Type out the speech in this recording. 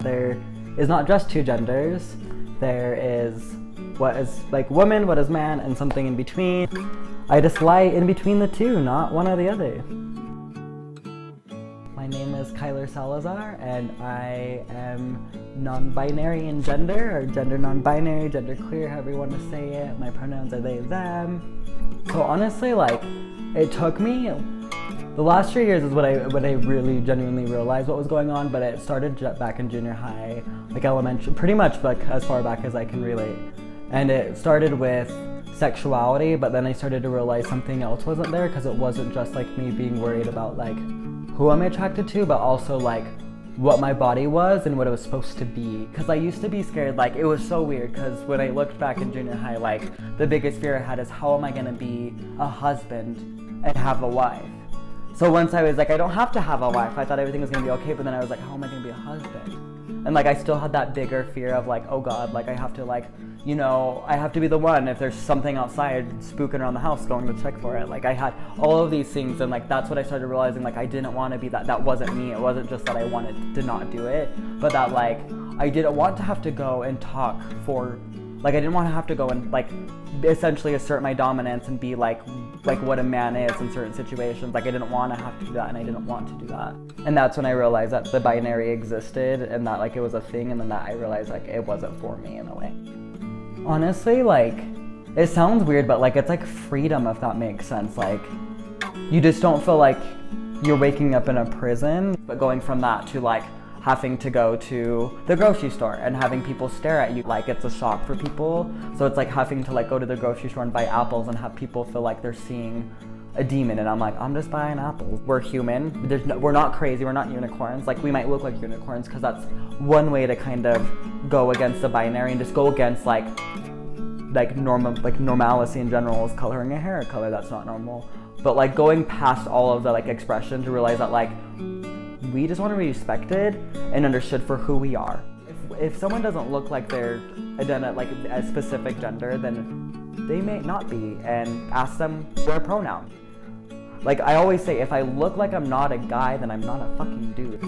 There is not just two genders. There is what is like woman, what is man, and something in between. I just lie in between the two, not one or the other. My name is Salazar, and I am non-binary in gender, or gender non-binary, gender queer, however you want to say it. My pronouns are they, them. So honestly, like, it took me, the last 3 years is when I really genuinely realized what was going on, but it started back in junior high, like elementary, pretty much like as far back as I can relate. And it started with sexuality, but then I started to realize something else wasn't there, because it wasn't just like me being worried about like who I'm attracted to, but also like what my body was and what it was supposed to be. Because I used to be scared, like it was so weird, because when I looked back in junior high, like the biggest fear I had is how am I gonna be a husband and have a wife? So once I was like, I don't have to have a wife, I thought everything was gonna be okay, but then I was like, how am I gonna be a husband? And like I still had that bigger fear of like, oh God, like I have to like, you know, I have to be the one if there's something outside spooking around the house, going to check for it. Like I had all of these things, and like that's what I started realizing, like I didn't want to be that. That wasn't me. It wasn't just that I wanted to not do it, but that like I didn't want to have to go and talk for, like I didn't want to have to go and like essentially assert my dominance and be like what a man is in certain situations. Like I didn't want to have to do that, and I didn't want to do that. And that's when I realized that the binary existed and that like it was a thing, and then that I realized like it wasn't for me in a way. Honestly, like, it sounds weird, but like it's like freedom, if that makes sense. Like, you just don't feel like you're waking up in a prison, but going from that to like having to go to the grocery store and having people stare at you, like it's a shock for people. So it's like having to like go to the grocery store and buy apples and have people feel like they're seeing a demon, and I'm like, I'm just buying apples. We're human. We're not crazy. We're not unicorns. Like we might look like unicorns, because that's one way to kind of go against the binary and just go against like normalcy in general is coloring a hair a color that's not normal. But like going past all of the like expression to realize that like we just want to be respected and understood for who we are. If someone doesn't look like they're like a specific gender, then they may not be, and ask them their pronoun. Like I always say, if I look like I'm not a guy, then I'm not a fucking dude.